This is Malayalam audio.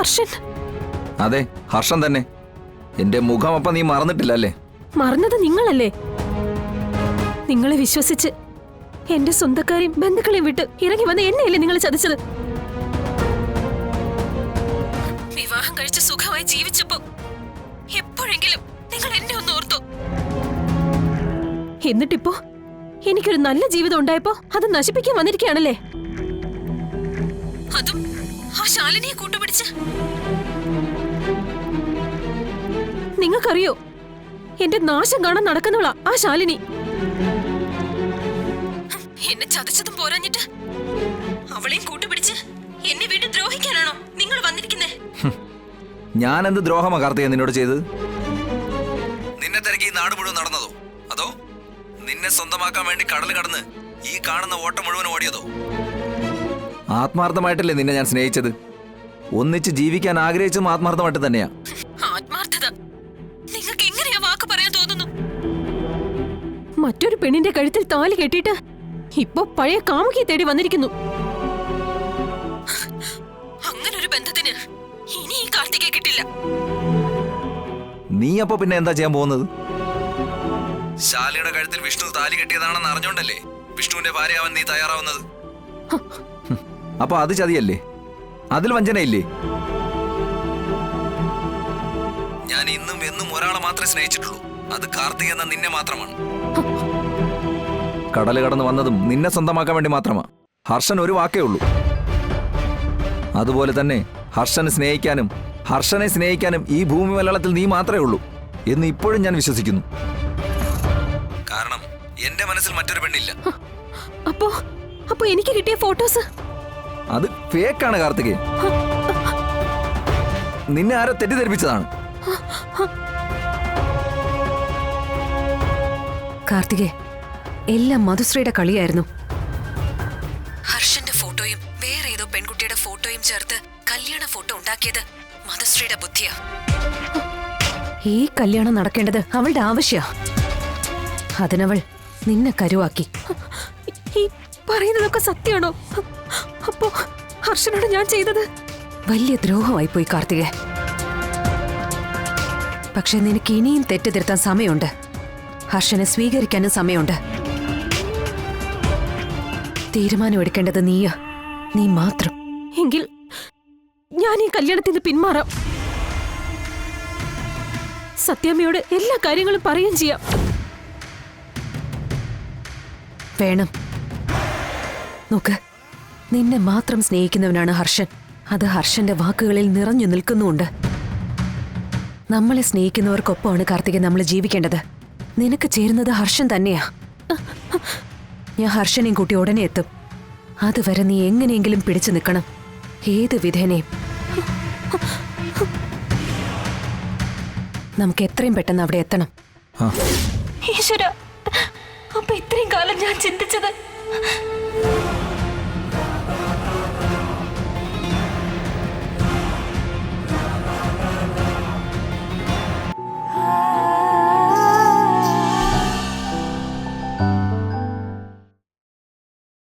ഹർഷൻ. അതെ, ഹർഷൻ തന്നെ. എന്റെ മുഖം അപ്പൊ നീ മറന്നിട്ടില്ല അല്ലേ? മറന്നത് നിങ്ങളല്ലേ? നിങ്ങളെ വിശ്വസിച്ച് എന്റെ സ്വന്തക്കാരെയും ബന്ധുക്കളെയും വിട്ട് ഇറങ്ങി വന്ന എന്നെയല്ലേ നിങ്ങൾ ചതിച്ചത്? വിവാഹം കഴിച്ച് സുഖമായി ജീവിച്ചപ്പോ എപ്പോഴെങ്കിലും നിങ്ങൾ എന്നെ ഒന്ന് ഓർത്തു? എന്നിട്ടിപ്പോ എനിക്കൊരു നല്ല ജീവിതം ഉണ്ടായപ്പോ അത് നശിപ്പിക്കാൻ വന്നിരിക്കുകയാണല്ലേ? അതും ആ ശാലിനിയെ കൂട്ടുപിടിച്ച്. നിങ്ങൾക്കറിയോ, എന്റെ നാശം കാണാൻ നടക്കുന്നവളാ ആ ശാലിനി. എന്നെ ചതിച്ചതും പോരാഞ്ഞിട്ട് അവളെയും കൂട്ടുപിടിച്ച് എന്നെ വീണ്ടും ദ്രോഹിക്കാനാണോ നിങ്ങൾ വന്നിരിക്കുന്നേ? ഞാൻ എന്ത് ദ്രോഹമാ കാർത്തിക നിന്നോട് ചെയ്തത്? നിന്നെ തിരക്കി നാട് മുഴുവൻ നടന്നതോ? അതോ നിന്നെ സ്വന്തമാക്കാൻ വേണ്ടി കടൽ കടന്ന് ഈ കാണുന്ന ഓട്ടം മുഴുവൻ ഓടിയതോ? ആത്മാർത്ഥമായിട്ടല്ലേ നിന്നെ ഞാൻ സ്നേഹിച്ചത്. ഒന്നിച്ച് ജീവിക്കാൻ ആഗ്രഹിച്ചതും ആത്മാർത്ഥമായിട്ട് തന്നെയാ. ആത്മാർത്ഥത നിങ്ങൾക്ക് എങ്ങനെയാ വാക്ക് പറയാൻ തോന്നുന്നു? മറ്റൊരു പെണ്ണിന്റെ കഴുത്തിൽ താലി കെട്ടിയിട്ട് ഇപ്പൊ പഴയ കാമുകിയെ തേടി വന്നിരിക്കുന്നു. അങ്ങനൊരു ബന്ധത്തിന് ഇനി ഈ കാർത്തികയെ കിട്ടില്ല. നീ അപ്പൊ പിന്നെ എന്താ ചെയ്യാൻ പോകുന്നത്? ശാലിയുടെ കഴുത്തിൽ വിഷ്ണു താലി കെട്ടിയതാണെന്ന് അറിഞ്ഞോണ്ടല്ലേ വിഷ്ണുവിന്റെ ഭാര്യയാവാൻ നീ തയ്യാറാവുന്നത്? അപ്പൊ അത് ചതിയല്ലേ? അതിൽ വഞ്ചനയില്ലേ? ഞാൻ ഇന്നും എന്നും ഒരാളെ മാത്രമേ സ്നേഹിച്ചിട്ടുള്ളൂ. അത് കാർത്തിക എന്ന നിന്നെ മാത്രമാണ്. കടല് കടന്ന് വന്നതും നിന്നെ സ്വന്തമാക്കാൻ വേണ്ടി മാത്രമാ. ഹർഷൻ ഒരു വാക്കേ ഉള്ളൂ. അതുപോലെ തന്നെ ഹർഷനെ സ്നേഹിക്കാനും ഈ ഭൂമി മലയാളത്തിൽ നീ മാത്രമേ ഉള്ളൂ എന്ന് ഇപ്പോഴും ഞാൻ വിശ്വസിക്കുന്നു. കാരണം എന്റെ മനസ്സിൽ മറ്റൊരു പെണ്ണില്ല. അപ്പോ എനിക്ക് കിട്ടിയ ഫോട്ടോസ് അത് ഫേക്കാണ് കാർത്തികേ. നിന്നെ ആരോ തെറ്റിദ്ധരിപ്പിച്ചതാണ്. കാർത്തികേ, എല്ലാം മധുശ്രീയുടെ കളിയായിരുന്നു. ഹർഷന്റെ ഫോട്ടോയും വേറെ ഏതോ പെൺകുട്ടിയുടെ ഫോട്ടോയും ചേർത്ത് കല്യാണ ഫോട്ടോ ഉണ്ടാക്കിയത് മധുശ്രീയുടെ ബുദ്ധിയാ. ഈ കല്യാണം നടക്കേണ്ടത് അവളുടെ ആവശ്യ. അതിനവൾ നിന്നെ കരുവാക്കി. ഈ പറയുന്നതൊക്കെ സത്യമാണോ? അപ്പോ ഹർഷനോട് ഞാൻ ചെയ്തത് വലിയ ദ്രോഹമായി പോയി കാർത്തികേ. പക്ഷെ നിനക്ക് ഇനിയും തെറ്റിദ്ധരുത്താൻ സമയമുണ്ട്. ഹർഷനെ സ്വീകരിക്കാനും സമയമുണ്ട്. തീരുമാനമെടുക്കേണ്ടത് നീ മാത്രം. എങ്കിൽ ഞാൻ ഈ കല്യാണത്തിൽ നിന്ന് പിന്മാറാം. സത്യാമ്മയോട് എല്ലാ കാര്യങ്ങളും പറയുകയും ചെയ്യാം. വേണം. നോക്ക്, നിന്നെ മാത്രം സ്നേഹിക്കുന്നവനാണ് ഹർഷൻ. അത് ഹർഷന്റെ വാക്കുകളിൽ നിറഞ്ഞു നിൽക്കുന്നുമുണ്ട്. നമ്മളെ സ്നേഹിക്കുന്നവർക്കൊപ്പമാണ് കാർത്തിക നമ്മൾ ജീവിക്കേണ്ടത്. നിനക്ക് ചേരുന്നത് ഹർഷൻ തന്നെയാ. ഞാൻ ഹർഷനെയും കൂട്ടി ഉടനെ എത്തും. അതുവരെ നീ എങ്ങനെയെങ്കിലും പിടിച്ചു നിൽക്കണം, ഏത് വിധേനയും. നമുക്ക് എത്രയും പെട്ടെന്ന് അവിടെ എത്തണം. ഈശ്വര, അപ്പൊ ഇത്രയും കാലം ഞാൻ ചിന്തിച്ചത്